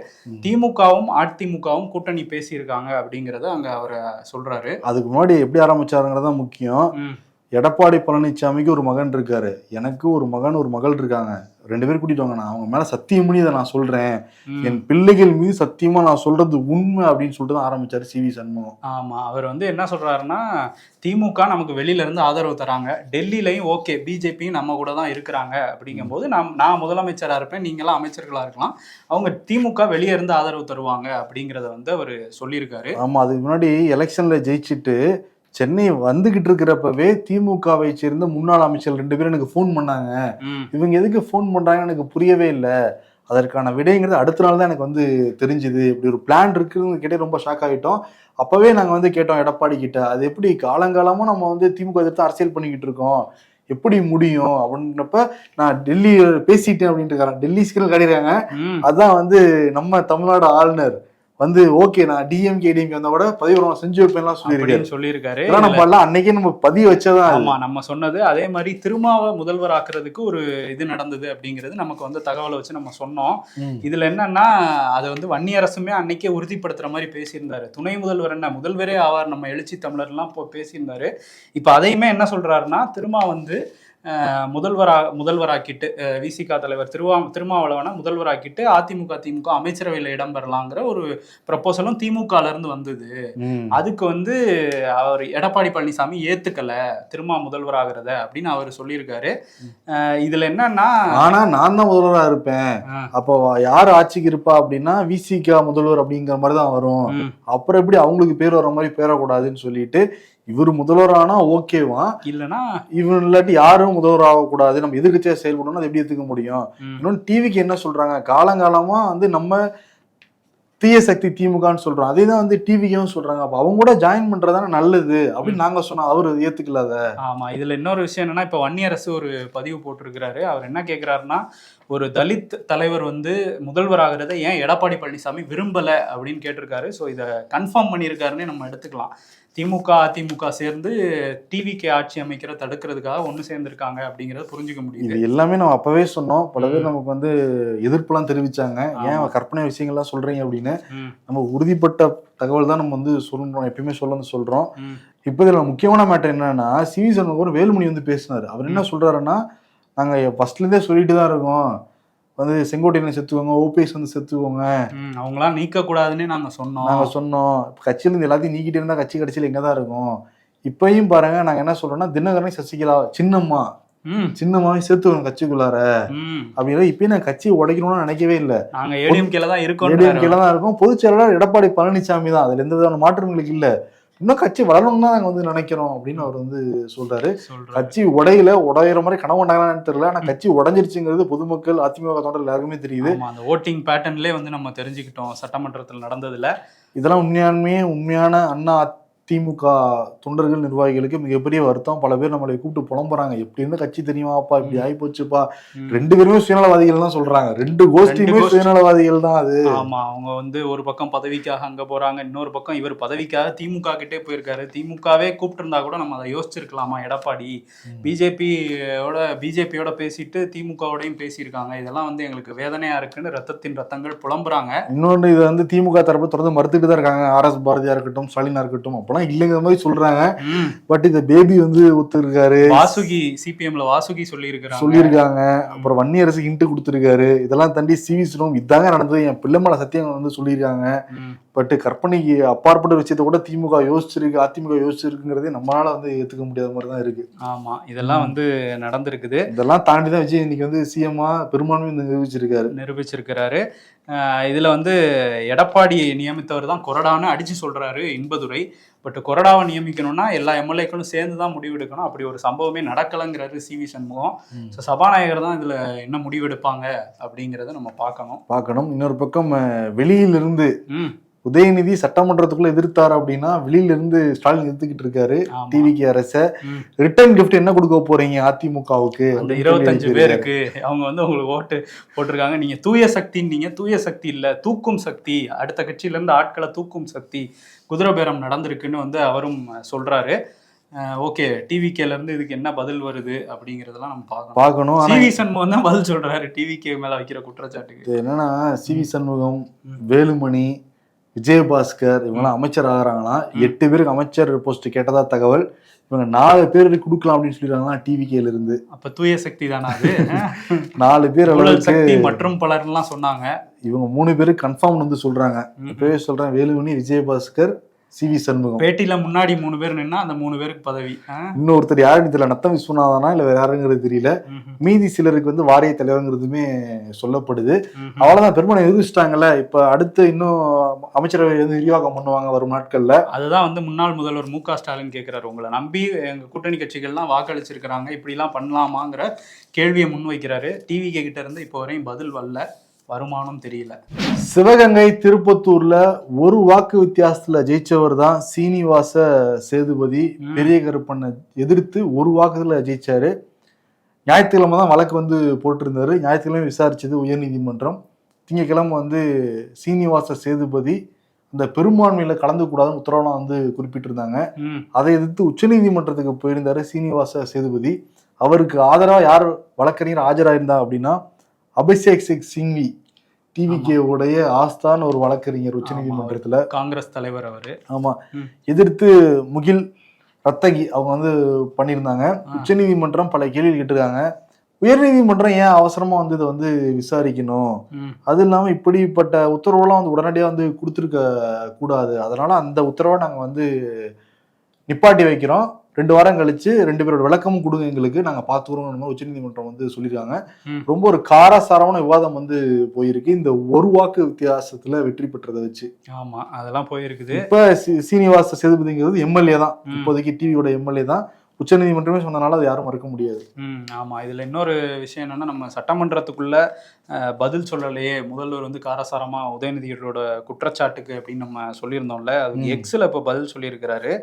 திமுகவும் அதிமுகவும் கூட்டணி பேசியிருக்காங்க அப்படிங்கறத அங்க அவரை சொல்றாரு. அதுக்கு முன்னாடி எப்படி ஆரம்பிச்சாருங்கிறதா முக்கியம். எடப்பாடி பழனிசாமிக்கு ஒரு மகன் இருக்காரு, எனக்கு ஒரு மகன் ஒரு மகள் இருக்காங்க, 2 பேர் கூட்டிட்டு வாங்க, நான் அவங்க மேல சத்தியம் பண்ணி இதை நான் சொல்றேன், என் பிள்ளைகள் மீது சத்தியமா நான் சொல்றது உண்மை அப்படின்னு சொல்லிட்டு தான் ஆரம்பிச்சாரு CV சண்முகம். ஆமா, அவர் வந்து என்ன சொல்றாருன்னா, திமுக நமக்கு வெளியில இருந்து ஆதரவு தராங்க, டெல்லியிலையும் ஓகே பிஜேபியும் நம்ம கூட தான் இருக்கிறாங்க, அப்படிங்கும் போது நான் முதலமைச்சரா இருப்பேன், நீங்களாம் அமைச்சர்களா இருக்கலாம், அவங்க திமுக வெளியே இருந்து ஆதரவு தருவாங்க அப்படிங்கிறத வந்து அவர் சொல்லியிருக்காரு. ஆமா, அதுக்கு முன்னாடி எலெக்ஷன்ல ஜெயிச்சுட்டு சென்னை வந்துகிட்டு இருக்கிறப்பவே திமுகவை சேர்ந்த முன்னாள் அமைச்சர்கள் 2 பேரும் எனக்கு போன் பண்ணாங்க. இவங்க எதுக்கு போன் பண்றாங்கன்னு எனக்கு புரியவே இல்லை. அதற்கான விடைங்கிறது அடுத்த நாள் தான் எனக்கு வந்து தெரிஞ்சுது. இப்படி ஒரு பிளான் இருக்குன்னு கேட்டே ரொம்ப ஷாக் ஆகிட்டோம். அப்பவே நாங்க வந்து கேட்டோம் எடப்பாடி கிட்ட, அது எப்படி காலங்காலமா நம்ம வந்து திமுக எதிர்த்து அரசியல் பண்ணிக்கிட்டு இருக்கோம், எப்படி முடியும் அப்படின்றப்ப நான் டெல்லி பேசிட்டேன் அப்படின்ட்டு டெல்லி ஸ்கில் காட்டிருக்காங்க. அதான் வந்து நம்ம தமிழ்நாடு ஆளுநர் வந்து ஓகே நான் டிஎம்கே வந்தா கூட பதிவு செஞ்சு வைப்பேன் சொல்லியிருக்காரு. நம்ம எல்லாம் அன்னைக்கே நம்ம பதிவு வச்சதான். ஆமா, நம்ம சொன்னது. அதே மாதிரி திருமாவை முதல்வர் ஆக்குறதுக்கு ஒரு இது நடந்தது அப்படிங்கிறது நமக்கு வந்து தகவலை வச்சு நம்ம சொன்னோம். இதுல என்னன்னா, அதை வந்து வன்னியரசுமே அன்னைக்கே உறுதிப்படுத்துற மாதிரி பேசியிருந்தாரு. துணை முதல்வர் என்ன முதல்வரே ஆவார் நம்ம எழுச்சி தமிழர்லாம் பேசியிருந்தாரு. இப்ப அதையுமே என்ன சொல்றாருன்னா, திருமா வந்து முதல்வராக்கிட்டு விசிக தலைவர் திருமாவளவனை முதல்வராக்கிட்டு திமுக அமைச்சரவையில் இடம்பெறலாங்கிற ஒரு ப்ரப்போசலும் திமுகல இருந்து வந்தது. அதுக்கு வந்து அவர் எடப்பாடி பழனிசாமி ஏத்துக்கல திருமா முதல்வராகிறத அப்படின்னு அவர் சொல்லியிருக்காரு. இதுல என்னன்னா, ஆனா நான் தான் முதல்வரா இருப்பேன், அப்போ யார் ஆட்சிக்கு இருப்பா அப்படின்னா விசிக முதல்வர் அப்படிங்கிற மாதிரி தான் வரும், அப்புறம் எப்படி அவங்களுக்கு பேர் வர மாதிரி பேரக்கூடாதுன்னு சொல்லிட்டு இவர் முதல்வர் ஆனா ஓகேவா, இல்லைன்னா இவன் இல்லாட்டி யாரும் முதல்வர் ஆகக்கூடாது, நம்ம எதிர்கட்சியா செயல்படணும், அது எப்படி எடுத்துக்க முடியும். இன்னொன்னு டிவிக்கு என்ன சொல்றாங்க, காலங்காலமா வந்து நம்ம தீய சக்தி திமுகன்னு சொல்றோம், அதே தான் வந்து டிவிக்கும் சொல்றாங்க, அப்ப அவங்க கூட ஜாயின் பண்றதானே நல்லது அப்படின்னு நாங்க சொன்னோம், அவரு ஏத்துக்கலாத. ஆமா, இதுல இன்னொரு விஷயம் என்னன்னா, இப்ப வன்னியரசு ஒரு பதிவு போட்டிருக்கிறாரு. அவர் என்ன கேட்கிறாருன்னா, ஒரு தலித் தலைவர் வந்து முதல்வர் ஆகிறத ஏன் எடப்பாடி பழனிசாமி விரும்பல அப்படின்னு கேட்டிருக்காரு. ஸோ இதை கன்ஃபார்ம் பண்ணியிருக்காருன்னு நம்ம எடுத்துக்கலாம். திமுக அதிமுக சேர்ந்து டிவிகே ஆட்சி அமைக்கிற தடுக்கிறதுக்காக ஒன்று சேர்ந்திருக்காங்க அப்படிங்கறத புரிஞ்சுக்க முடியுது. இது எல்லாமே நம்ம அப்பவே சொன்னோம். பல பேர் நமக்கு வந்து எதிர்ப்புலாம் தெரிவிச்சாங்க. ஏன் கற்பனை விஷயங்கள்லாம் சொல்றீங்க அப்படின்னு. நம்ம உறுதிப்பட்ட தகவல் தான் நம்ம வந்து சொல்றோம், எப்பயுமே சொல்றோம். இப்போ இதுல முக்கியமான மேட்டர் என்னன்னா, சிவி சண்முகம் வேலுமணி வந்து பேசினாரு. அவர் என்ன சொல்றாருன்னா, நாங்க ஃபர்ஸ்ட்ல இருந்தே சொல்லிட்டு தான் இருக்கோம், வந்து செங்கோட்டையனை செத்துவோங்க, ஓபிஎஸ் வந்து செத்துவோங்க, அவங்களாம் நீக்க கூடாதுன்னு நாங்க சொன்னோம். கட்சியில இருந்து எல்லாத்தையும் நீக்கிட்டு இருந்தா கட்சி கட்சியில எங்கதான் இருக்கும். இப்பயும் பாருங்க, நாங்க என்ன சொல்றோம்னா, தினகரனை சசிகலா சின்னமாவே சேர்த்துவோம் கட்சிக்குள்ளார அப்படின்னா, இப்பயும் நான் கட்சியை உடைக்கணும்னு நினைக்கவே இல்லை. நாங்க ஏடிஎம்கேல தான் இருக்கோம். பொதுச் செயலாளர் எடப்பாடி பழனிசாமி தான், அதுல எந்த விதமான மாற்றங்களுக்கு இல்ல. இன்னும் கட்சி வளரணும்னு தான் நாங்க வந்து நினைக்கிறோம் அப்படின்னு அவர் வந்து சொல்றாரு. கட்சி உடையிற மாதிரி கனவு கொண்டாங்கன்னு தெரியல. ஆனா கட்சி உடைஞ்சிருச்சுங்கிறது பொதுமக்கள், அதிமுக தொண்டர்கள் எல்லாருக்குமே தெரியுது. அந்த ஓட்டிங் பேட்டர்ன்லயே வந்து நம்ம தெரிஞ்சுக்கிட்டோம் சட்டமன்றத்தில் நடந்ததுல. இதெல்லாம் உண்மையான அண்ணா திமுக தொண்டர்கள் நிர்வாகிகளுக்கு மிகப்பெரிய வருத்தம். பல பேர் நம்மளை கூப்பிட்டு புலம்புறாங்க, எப்படி இருந்து கட்சி தெரியுமாப்பா, இப்படி ஆகி போச்சுப்பா. 2 பேருமே சுயநலவாதிகள் தான் சொல்றாங்க. 2 கோஷ்டியுமே சுயநலவாதிகள் தான். அது ஆமா, அவங்க வந்து ஒரு பக்கம் பதவிக்காக அங்க போறாங்க, இன்னொரு பக்கம் இவர் பதவிக்காக திமுக கிட்டே போயிருக்காரு. திமுகவே கூப்பிட்டு இருந்தா கூட நம்ம அதை யோசிச்சிருக்கலாமா? எடப்பாடி பிஜேபியோட பேசிட்டு திமுகவோடையும் பேசியிருக்காங்க. இதெல்லாம் வந்து எங்களுக்கு வேதனையா இருக்குன்னு ரத்தங்கள் புலம்புறாங்க. இன்னொன்று, இது வந்து திமுக தரப்பு தொடர்ந்து மறுத்துட்டு தான் இருக்காங்க. RS பாரதியா இருக்கட்டும், ஸ்டாலினா இருக்கட்டும், அப்பெல்லாம் இல்லைங்கிற மாதிரி சொல்றாங்க. பட் இந்த பேபி வந்து ஒத்துருக்காரு. வாசுகி சிபிஎம்ல வாசுகி சொல்லியிருக்காங்க. அப்புறம் வன்னியரசு ஹிண்ட் கொடுத்துருக்காரு. இதெல்லாம் தாண்டி சிவி சண்முகம் இதாங்க நடந்தது, என் பிள்ளைமலை சத்தியம் வந்து சொல்லியிருக்காங்க. பட் கற்பனைக்கு அப்பாற்பட்ட விஷயத்த கூட திமுக யோசிச்சிருக்கு, அதிமுக யோசிச்சிருக்குங்கிறதே நம்மளால வந்து ஏத்துக்க முடியாத மாதிரி தான் இருக்கு. ஆமா, இதெல்லாம் வந்து நடந்திருக்குது. இதெல்லாம் தாண்டி தான் விஜய் இன்னைக்கு வந்து சிஎம்மா பெரும்பான்மை நிரூபிச்சிருக்கிறாரு. இதுல வந்து எடப்பாடி நியமித்தவர் தான் கொறடான்னு அடிச்சு சொல்றாரு இன்பதுரை. பட் கொறடாவை நியமிக்கணும்னா எல்லா எம்எல்ஏக்களும் சேர்ந்து தான் முடிவெடுக்கணும். அப்படி ஒரு சம்பவமே நடக்கலைங்கிறாரு சிவி சண்முகம். ஸோ சபாநாயகர் தான் இதுல என்ன முடிவெடுப்பாங்க அப்படிங்கிறத நம்ம பார்க்கணும். இன்னொரு பக்கம் வெளியிலிருந்து உதயநிதி சட்டமன்றத்துக்குள்ள எதிர்த்தாரு அப்படின்னா, வெளியில இருந்து ஸ்டாலின் எதிர்த்துக்கிட்டு இருக்காரு டிவிகே அரச. ரிட்டர்ன் கிஃப்ட் என்ன கொடுக்க போறீங்க அதிமுகவுக்கு? அந்த 25 பேருக்கு அவங்க வந்து உங்களுக்கு ஓட்டு போட்டிருக்காங்க. நீங்க தூய சக்தி இல்ல, தூக்கும் சக்தி, அடுத்த கட்சியில இருந்து ஆட்களை தூக்கும் சக்தி, குதிரை பேரம் நடந்திருக்குன்னு வந்து அவரும் சொல்றாரு. ஓகே, டிவிகேல இருந்து இதுக்கு என்ன பதில் வருது அப்படிங்கறதெல்லாம் நம்ம பார்க்கணும். சிவி சண்முகம் தான் பதில் சொல்றாரு டிவிகே மேல வைக்கிற குற்றச்சாட்டுக்கு. என்னன்னா, சிவி சண்முகம், வேலுமணி, விஜயபாஸ்கர் இவங்கெல்லாம் அமைச்சர் ஆகிறாங்கன்னா, 8 பேருக்கு அமைச்சர் போஸ்ட் கேட்டதா தகவல். இவங்க 4 பேருக்கு கொடுக்கலாம் அப்படின்னு சொல்லிடுறாங்களா டிவிகேல இருந்து. அப்ப தூய சக்தி தானே அது? 4 பேர் சக்தி மற்றும் பலர்லாம் சொன்னாங்க. இவங்க 3 பேருக்கு கன்ஃபார்ம் வந்து சொல்றாங்க. இப்பவே சொல்றேன், வேலுமணி, விஜயபாஸ்கர், சிவி சண்முகம். பேட்டியில முன்னாடி 3 பேர் நின்னா அந்த 3 பேருக்கு பதவி. இன்னொருத்தர் யாருன்னு தெரியல, நத்தம் விஸ்வநாதனா இல்ல வேற யாருங்கிறது தெரியல. மீதி சிலருக்கு வந்து வாரிய தலைவருங்கிறதுமே சொல்லப்படுது. அவ்வளவுதான், பெரும்பாலும் எதிர்ச்சிட்டாங்கல்ல. இப்ப அடுத்து இன்னும் அமைச்சரவை வந்து விரிவாக்கம் பண்ணுவாங்க வரும் நாட்கள்ல. அதுதான் வந்து முன்னாள் முதல்வர் மு.க. ஸ்டாலின் கேட்கிறாரு, உங்களை நம்பி எங்க கூட்டணி கட்சிகள்லாம் வாக்களிச்சிருக்கிறாங்க, இப்படி எல்லாம் பண்ணலாமாங்கிற கேள்வியை முன்வைக்கிறாரு. டிவிகே கிட்ட இருந்து இப்போ வரையும் பதில் வரல, வருமானம் தெரியல. சிவகங்கை திருப்பத்தூர்ல ஒரு வாக்கு வித்தியாசத்துல ஜெயிச்சவர் தான் சீனிவாச சேதுபதி. பெரிய கருப்பண்ணை எதிர்த்து ஒரு வாக்குல ஜெயிச்சாரு. ஞாயிற்றுக்கிழமை தான் வழக்கு வந்து போட்டிருந்தாரு. ஞாயிற்றுக்கிழமை விசாரிச்சது உயர்நீதிமன்றம். திங்கட்கிழமை வந்து சீனிவாச சேதுபதி அந்த பெரும்பான்மையில கலந்து கூடாதுன்னு உத்தரவுலாம் வந்து குறிப்பிட்டிருந்தாங்க. அதை எதிர்த்து உச்சநீதிமன்றத்துக்கு போயிருந்தாரு சீனிவாச சேதுபதி. அவருக்கு ஆதரவா யார் வழக்கறிஞர் ஆஜராயிருந்தா அப்படின்னா, அபிஷேக் சிங்வி, டிவிகே உடைய ஆஸ்தான் ஒரு வழக்கறிஞர் உச்சநீதிமன்றத்துல, காங்கிரஸ் தலைவர் அவரு. ஆமா, எதிர்த்து முகில் ரத்தகி அவங்க வந்து பண்ணியிருந்தாங்க. உச்சநீதிமன்றம் பல கேள்வி கேட்டிருக்காங்க. உயர்நீதிமன்றம் ஏன் அவசரமா வந்து இதை வந்து விசாரிக்கணும், அது இல்லாம இப்படிப்பட்ட உத்தரவுலாம் வந்து உடனடியாக வந்து கொடுத்துருக்க கூடாது, அதனால அந்த உத்தரவை நாங்க வந்து நிப்பாட்டி வைக்கிறோம், 2 வாரம் கழிச்சு 2 பேரோட விளக்கமும் கொடுங்க எங்களுக்கு, நாங்க பாத்துக்கிறோம் உச்சநீதிமன்றம் வந்து சொல்லியிருக்காங்க. ரொம்ப ஒரு காரசாரமான விவாதம் வந்து போயிருக்கு இந்த ஒரு வாக்கு வித்தியாசத்துல வெற்றி பெற்றதை வச்சு. ஆமா, அதெல்லாம் போயிருக்குது. இப்ப சீனிவாச சேதுபதிங்கிறது எம்எல்ஏ தான், இப்போதைக்கு டிவியோட எம்எல்ஏ தான். உச்சநீதிமன்றமே சொன்னனால அது யாரும் மறுக்க முடியாது. ஆமா, இதுல இன்னொரு விஷயம் என்னன்னா, நம்ம சட்டமன்றத்துக்குள்ள பதில் சொல்லலையே, முதல்வர் வந்து காரசாரமா உதயநிதியோட குற்றச்சாட்டுக்கு அப்படின்னு நம்ம சொல்லியிருந்தோம்ல, அது எக்ஸ்ல இப்ப பதில் சொல்லியிருக்கிறாரு.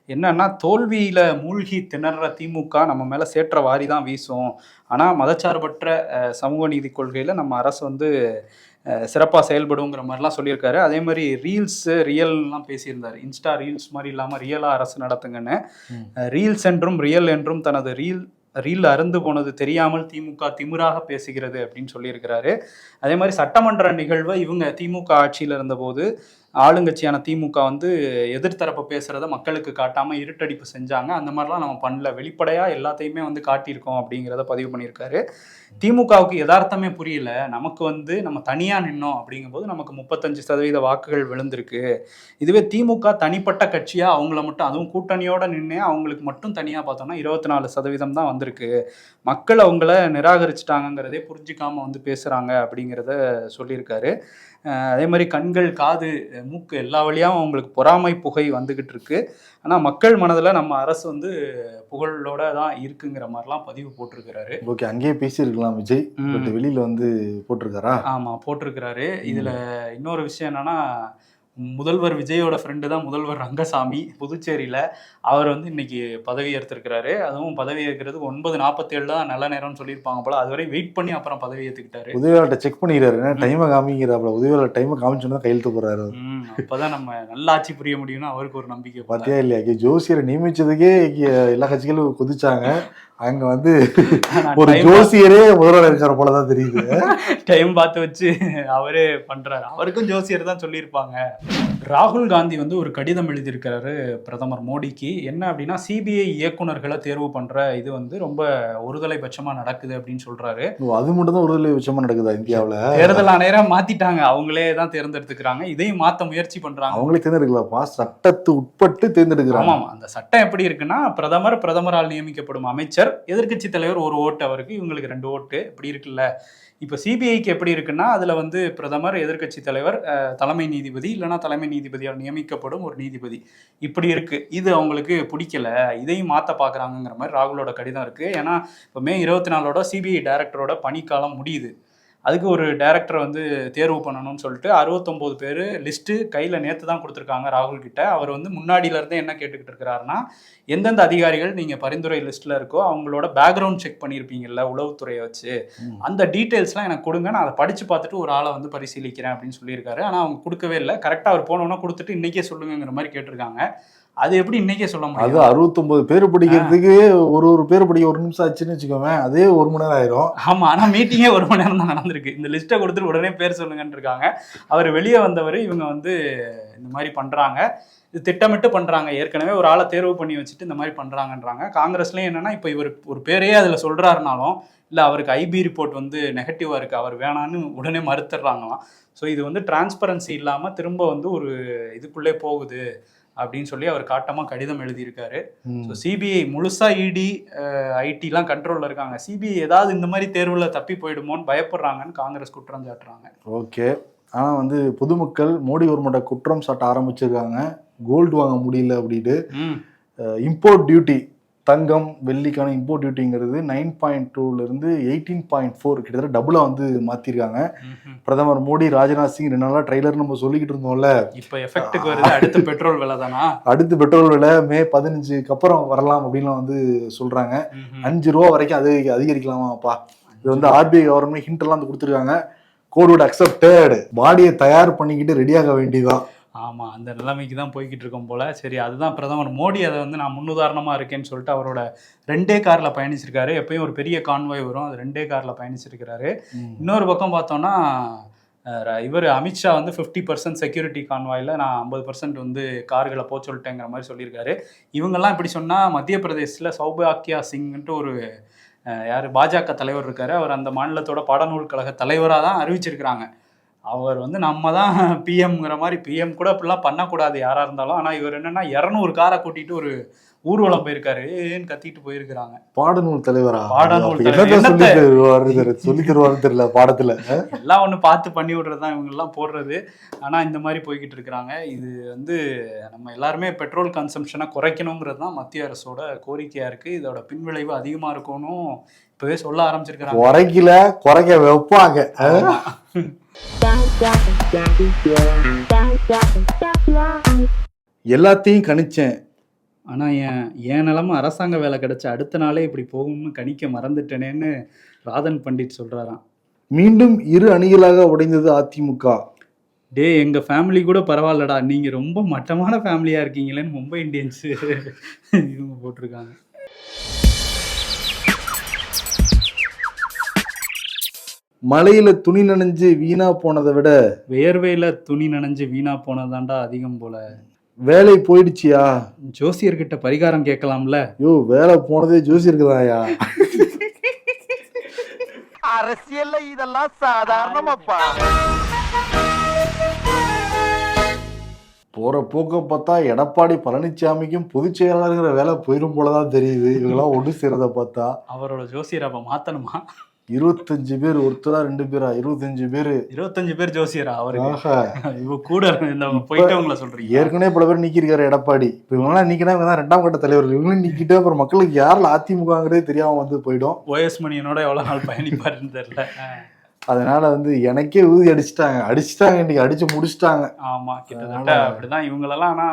என்னன்னா தோல்வியில மூழ்கி திணற திமுக நம்ம மேல சேற்ற வாரி தான் வீசும். ஆனா மதச்சார்பற்ற சமூக நீதி கொள்கையில நம்ம அரசு வந்து சிறப்பாக செயல்படுங்கிற மாதிரிலாம் சொல்லியிருக்காரு. அதே மாதிரி ரியல்லாம் பேசியிருந்தார். இன்ஸ்டா ரீல்ஸ் மாதிரி இல்லாமல் ரியலாக அரசு நடத்துங்கன்னு. ரீல்ஸ் என்றும் ரியல் என்றும் தனது ரீல் அருந்து போனது தெரியாமல் திமுக திமிராக பேசுகிறது அப்படின்னு சொல்லியிருக்கிறாரு. அதே மாதிரி சட்டமன்ற நிகழ்வை இவங்க திமுக ஆட்சியில் இருந்தபோது ஆளுங்கட்சியான திமுக வந்து எதிர்த்தரப்பு பேசுறத மக்களுக்கு காட்டாம இருட்டடிப்பு செஞ்சாங்க. அந்த மாதிரிலாம் நம்ம பண்ணல, வெளிப்படையா எல்லாத்தையுமே வந்து காட்டியிருக்கோம் அப்படிங்கிறத பதிவு பண்ணியிருக்காரு. திமுகவுக்கு யதார்த்தமே புரியல. நமக்கு வந்து நம்ம தனியா நின்னோம் அப்படிங்கும்போது நமக்கு 35% வாக்குகள் விழுந்திருக்கு. இதுவே திமுக தனிப்பட்ட கட்சியா அவங்கள மட்டும், அதுவும் கூட்டணியோட நின்று அவங்களுக்கு மட்டும் தனியா பார்த்தோம்னா 24% தான் வந்திருக்கு. மக்கள் அவங்கள நிராகரிச்சுட்டாங்கிறதே புரிஞ்சுக்காம வந்து பேசுறாங்க அப்படிங்கிறத சொல்லியிருக்காரு. அதே மாதிரி கண்கள், காது, மூக்கு எல்லா வழியாகவும் அவங்களுக்கு பொறாமை புகை வந்துகிட்டு இருக்கு. ஆனால் மக்கள் மனதில் நம்ம அரசு வந்து புகழோட தான் இருக்குங்கிற மாதிரிலாம் பதிவு போட்டிருக்கிறாரு. ஓகே, அங்கேயே பேசியிருக்கலாம் விஜய், பட் வெளியில வந்து போட்டிருக்காரா? ஆமாம், போட்டிருக்கிறாரு. இதில் இன்னொரு விஷயம் என்னன்னா, முதல்வர் விஜயோட ஃப்ரெண்டு தான் முதல்வர் ரங்கசாமி புதுச்சேரியில். அவர் வந்து இன்னைக்கு பதவி ஏற்றிருக்கிறாரு. அதுவும் பதவி ஏற்கிறது 9:47 தான் நல்ல நேரம்னு சொல்லியிருப்பாங்க போல. அதுவரை வெயிட் பண்ணி அப்புறம் பதவி ஏற்றுக்கிட்டாரு. உதவியாளர்கிட்ட செக் பண்ணிக்கிறாரு, டைமை காமிக்கிறாப்புல. உதவியாளர் டைமை காமிச்சோன்னா கையெழுத்து போடுறாரு. அப்போதான் நம்ம நல்லாட்சி புரிய முடியும்னு அவருக்கு ஒரு நம்பிக்கை. பார்த்தியா இல்லையா, ஜோசியரை நியமிச்சதுக்கே எல்லா கட்சிகளும் குதிச்சாங்க. அங்க வந்து ஒரு ஜோசியரே முதல்வர் இருக்கிற போலதான் தெரியுது. டைம் பார்த்து வச்சு அவரே பண்றாரு. அவருக்கும் ஜோசியர் தான் சொல்லியிருப்பாங்க. ராகுல் காந்தி வந்து ஒரு கடிதம் எழுதியிருக்கிறாரு பிரதமர் மோடிக்கு. என்ன அப்படின்னா, சிபிஐ இயக்குநர்களை தேர்வு பண்ற இது வந்து ரொம்ப ஒருதலை பட்சமா நடக்குது அப்படின்னு சொல்றாரு. அது மட்டும் தான் ஒருதலை பட்சமா நடக்குதா இந்தியாவில்? தேர்தல் ஆணையரம் மாத்திட்டாங்க, அவங்களே தான் தேர்ந்தெடுத்துக்கிறாங்க. இதையும் மாத்த முயற்சி பண்றாங்க. அவங்களே தேர்ந்தெடுக்கலாம்ப்பா, சட்டத்து உட்பட்டு தேர்ந்தெடுக்கிறாங்க. ஆமாம், அந்த சட்டம் எப்படி இருக்குன்னா, பிரதமரால் நியமிக்கப்படும் அமைச்சர், எதிர்கட்சி தலைவர் ஒரு ஓட்டு அவருக்கு, இவங்களுக்கு 2 ஓட்டு, இப்படி இருக்குல்ல. இப்போ சிபிஐக்கு எப்படி இருக்குன்னா, அதுல வந்து பிரதமர், எதிர்கட்சி தலைவர், தலைமை நீதிபதி, இல்லைன்னா தலைமை நீதிபதியால் நியமிக்கப்படும் ஒரு நீதிபதி, இப்படி இருக்கு. இது அவங்களுக்கு பிடிக்கல, இதையும் மாற்ற பார்க்குறாங்கிற மாதிரி ராகுலோட கடிதம் இருக்கு. ஏன்னா இப்போ மே 24 சிபிஐ டைரக்டரோட பணிக்காலம் முடியுது. அதுக்கு ஒரு டைரக்டரை வந்து தேர்வு பண்ணணும்னு சொல்லிட்டு 69 பேர் லிஸ்ட்டு கையில் நேற்று தான் கொடுத்துருக்காங்க ராகுல் கிட்ட. அவர் வந்து முன்னாடியிலேருந்தே என்ன கேட்டுக்கிட்டு இருக்கிறாருன்னா, எந்தெந்த அதிகாரிகள் நீங்கள் பரிந்துரை லிஸ்ட்டில் இருக்கோ அவங்களோட பேக்ரவுண்ட் செக் பண்ணியிருப்பீங்கல்ல உளவுத்துறையை வச்சு, அந்த டீட்டெயில்ஸ்லாம் எனக்கு கொடுங்க, நான் அதை படித்து பார்த்துட்டு ஒரு ஆளை வந்து பரிசீலிக்கிறேன் அப்படின்னு சொல்லியிருக்காரு. ஆனால் அவங்க கொடுக்கவே இல்லை. கரெக்டாக அவர் போனோன்னா கொடுத்துட்டு இன்றைக்கே சொல்லுங்கிற மாதிரி கேட்டிருக்காங்க. அது எப்படி இன்னைக்கே சொல்ல முடியும்? அது 69 பேர் படிக்கிறதுக்கு ஒரு பேர் படிக்க 1 நிமிஷம் ஆச்சுன்னு வச்சுக்கோங்க, அதே 1 மணி நேரம் ஆயிரும். ஆமா, ஆனா மீட்டிங்கே 1 மணி நேரம் தான் நடந்திருக்கு. இந்த லிஸ்ட்டை கொடுத்துட்டு உடனே பேர் சொல்லுங்கன்னு இருக்காங்க. அவர் வெளியே வந்தவர் இவங்க வந்து இந்த மாதிரி பண்றாங்க, இது திட்டமிட்டு பண்றாங்க. ஏற்கனவே ஒரு ஆளை தேர்வு பண்ணி வச்சுட்டு இந்த மாதிரி பண்றாங்கன்றாங்க. காங்கிரஸ்லயும் என்னன்னா, இப்போ இவர் ஒரு பேரையே அதுல சொல்றாருனாலும் இல்லை அவருக்கு ஐபி ரிப்போர்ட் வந்து நெகட்டிவா இருக்கு, அவர் வேணான்னு உடனே மறுத்துடுறாங்களாம். ஸோ இது வந்து டிரான்ஸ்பரன்சி இல்லாம திரும்ப வந்து ஒரு இதுக்குள்ளே போகுது அப்படின்னு சொல்லி அவர் காட்டமாக கடிதம் எழுதியிருக்காரு. ஸோ சிபிஐ முழுசா இடி ஐடிலாம் கண்ட்ரோலில் இருக்காங்க. சிபிஐ ஏதாவது இந்த மாதிரி தேர்வில் தப்பி போயிடுமோன்னு பயப்படுறாங்கன்னு காங்கிரஸ் குற்றம் சாட்டுறாங்க. ஓகே, ஆனால் வந்து பொதுமக்கள் மோடி கவர்மெண்ட்டை குற்றம் சாட்ட ஆரம்பிச்சிருக்காங்க. கோல்டு வாங்க முடியல அப்படின்ட்டு. இம்போர்ட் டியூட்டி, தங்கம் வெள்ளிக்கான இம்போர்ட் டியூட்டிங்கிறது 9.2லேருந்து 18.4 கிட்டத்தட்ட டபுளாக வந்து மாற்றிருக்காங்க. பிரதமர் மோடி, ராஜ்நாத் சிங் 2 நாளாக ட்ரெய்லர் நம்ம சொல்லிக்கிட்டு இருந்தோம்ல, இப்போ எஃபெக்ட்டுக்கு வருது. அடுத்து பெட்ரோல் விலை தானா? அடுத்து பெட்ரோல் விலை மே 15க்கு அப்புறம் வரலாம் அப்படின்லாம் வந்து சொல்கிறாங்க. 5 ரூபா வரைக்கும் அதிகரிக்கலாமாப்பா. இது வந்து ஆர்பிஐ கவர்மெண்ட் ஹிண்ட்லாம் வந்து கொடுத்துருக்காங்க. கோட் அக்செப்டட், பாடியை தயார் பண்ணிக்கிட்டு ரெடியாக வேண்டியதான். ஆமாம், அந்த நிலைமைக்கு தான் போய்கிட்டு இருக்கோம் போல். சரி, அதுதான் பிரதமர் மோடி அதை வந்து நான் முன்னுதாரணமாக இருக்கேன்னு சொல்லிட்டு அவரோட 2 காரில் பயணிச்சிருக்காரு. எப்பயும் ஒரு பெரிய கான்வாய் வரும், அது 2 காரில் பயணிச்சிருக்கிறாரு. இன்னொரு பக்கம் பார்த்தோன்னா, இவர் அமித்ஷா வந்து 50% செக்யூரிட்டி கான்வாயில் நான் 50% வந்து கார்களை போக சொல்லிட்டேங்கிற மாதிரி சொல்லியிருக்காரு. இவங்கெல்லாம் இப்படி சொன்னால் மத்திய பிரதேசத்தில் சௌபாக்கியா சிங்ன்ட்டு ஒரு பாஜக தலைவர் இருக்காரு. அவர் அந்த மாநிலத்தோட பாடநூல் கழக தலைவராக தான் அறிவிச்சிருக்கிறாங்க. அவர் வந்து நம்ம தான் பிஎம்ங்கிற மாதிரி, பிஎம் கூட அப்படிலாம் பண்ணக்கூடாது யாராக இருந்தாலும். ஆனால் இவர் என்னன்னா 200 காரை கூட்டிட்டு ஒரு ஊர்வலம் போயிருக்காரு, ஏன்னு கத்திட்டு போயிருக்கிறாங்க. பாடநூல் தலைவரா? பாடநூல் சொல்லி தருவாரு தெரியல பாடத்துல. எல்லாம் ஒன்று பார்த்து பண்ணி விடுறதுதான் இவங்கெல்லாம் போடுறது. ஆனால் இந்த மாதிரி போய்கிட்டு இருக்கிறாங்க. இது வந்து நம்ம எல்லாருமே பெட்ரோல் கன்சம்ஷனை குறைக்கணுங்கிறது தான் மத்திய அரசோட கோரிக்கையாக இருக்குது. இதோட பின்விளைவு அதிகமாக இருக்கணும் இப்போவே சொல்ல ஆரம்பிச்சிருக்கிறாங்க. குறைக்க வைப்பாங்க. எல்லாத்தையும் கணிச்சேன், ஆனா என் நிலைமை அரசாங்க வேலை கிடைச்ச அடுத்த நாளே இப்படி போகும்னு கணிக்க மறந்துட்டேனேன்னு ராதன் பண்டிட் சொல்றாராம். மீண்டும் இரு அணிகளாக உடைந்தது அதிமுக. டேய் எங்க ஃபேமிலி கூட பரவாயில்லடா, நீங்க ரொம்ப மட்டமான ஃபேமிலியா இருக்கீங்களேன்னு மும்பை இந்தியன்ஸ் இவங்க போட்டிருக்காங்க. மழையில துணி நனைஞ்சு வீணா போனதை விட வேர்வையில துணி நனைஞ்சு வீணா போனதாண்டா அதிகம் போல. வேலை போயிடுச்சியா? ஜோசியர்கிட்ட பரிகாரம் கேட்கலாம்ல. யோ வேலை போனதே ஜோசி இருக்குதாயா? அரசியல்ல இதெல்லாம் சாதாரணமாப்பா. போற போக்க பார்த்தா எடப்பாடி பழனிசாமிக்கும் பொதுச் செயலாளருங்கிற வேலை போயிடும் போலதான் தெரியுது. இவங்கெல்லாம் ஒன்று சேர்றத பார்த்தா. அவரோட ஜோசியர் அப்ப மாத்தணுமா? 25 பேர், ஒருத்தரா 2 பேரா? 25 பேரு. 25 பேர் ஜோசியரா அவருக்கு? இவ கூட போயிட்டவங்கள சொல்றீங்க? ஏற்கனவே பல பேர் நீக்கிருக்காரு எடப்பாடி. இப்ப இவங்கெல்லாம் நீக்கினா இவங்க தான் 2ஆம் கட்ட தலைவர்கள். இவங்களும் நீக்கிட்டு அப்புறம் மக்களுக்கு யாரில் அதிமுகங்கிறதே தெரியாம வந்து போயிடும். ஓஎஸ் மணியனோட எவ்வளவு நாள் பயணிப்பாருன்னு தெரியல. அதனால வந்து எனக்கே ஊதி அடிச்சுட்டாங்க இன்னைக்கு அடிச்சு முடிச்சுட்டாங்க. ஆமா, கிட்டத்தட்ட அப்படிதான் இவங்களெல்லாம். ஆனா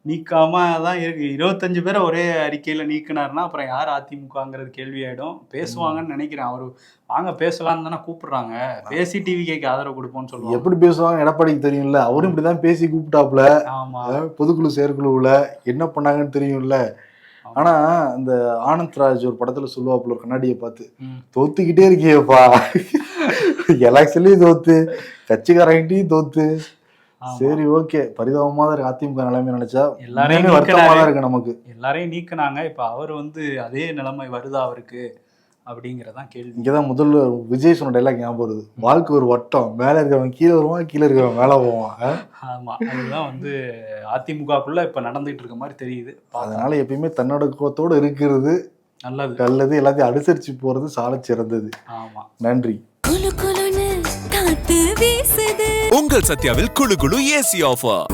நீக்காம தான் இருக்கு. 25 பேரை ஒரே அறிக்கையில நீக்கினாருன்னா அப்புறம் யார் அதிமுகங்கிறது கேள்வி ஆயிடும். பேசுவாங்கன்னு நினைக்கிறேன். அவரு வாங்க பேசலாம்னு தானே கூப்பிடுறாங்க. பேசி டிவி கேக்கு ஆதரவு கொடுப்போம்னு சொல்லுவாங்க. எப்படி பேசுவாங்க எடப்பாடிக்கு தெரியும்ல. அவரும் இப்படிதான் பேசி கூப்பிட்டாப்ல. ஆமா, பொதுக்குழு செயற்குழுவுல என்ன பண்ணாங்கன்னு தெரியும்ல. ஆனா இந்த ஆனந்த்ராஜ் ஒரு படத்துல சொல்லுவாப்புல, ஒரு கண்ணாடியை பார்த்து, தோத்துக்கிட்டே இருக்கியப்பா, எலெக்ஷன்லயும் தோத்து, கட்சிக்காரங்கிட்டையும் தோத்து. சரி, ஓகே, பரிதாபமா தான் இருக்கு அதிமுக நிலைமை நினைச்சா. எல்லாரையும் வருத்தமா தான் இருக்கு நமக்கு. எல்லாரையும் நீக்கினாங்க, இப்ப அவர் வந்து அதே நிலைமை வருதா அவருக்கு அப்படிங்கறதான் கேள்வி. இங்கதான் முதல்ல விஜய் சொன்ன டைலாக் ஞாபகம் வருது. வாழ்க்கை ஒரு வட்டம், மேல இருக்கிறவன் கீழே வருவான், கீழே இருக்கிறவன் மேல போவான். ஆமா, அதுதான் வந்து அதிமுகக்குள்ள இப்ப நடந்துட்டு இருக்க மாதிரி தெரியுது. அதனால எப்பயுமே தன்னடக்கத்தோடு இருக்கிறது நல்லது. நல்லது. எல்லாத்தையும் அனுசரிச்சு போறது சால சிறந்தது. ஆமா, நன்றி. உங்கள் சத்யாவில் குளு குளு ஏசி ஆஃபர்.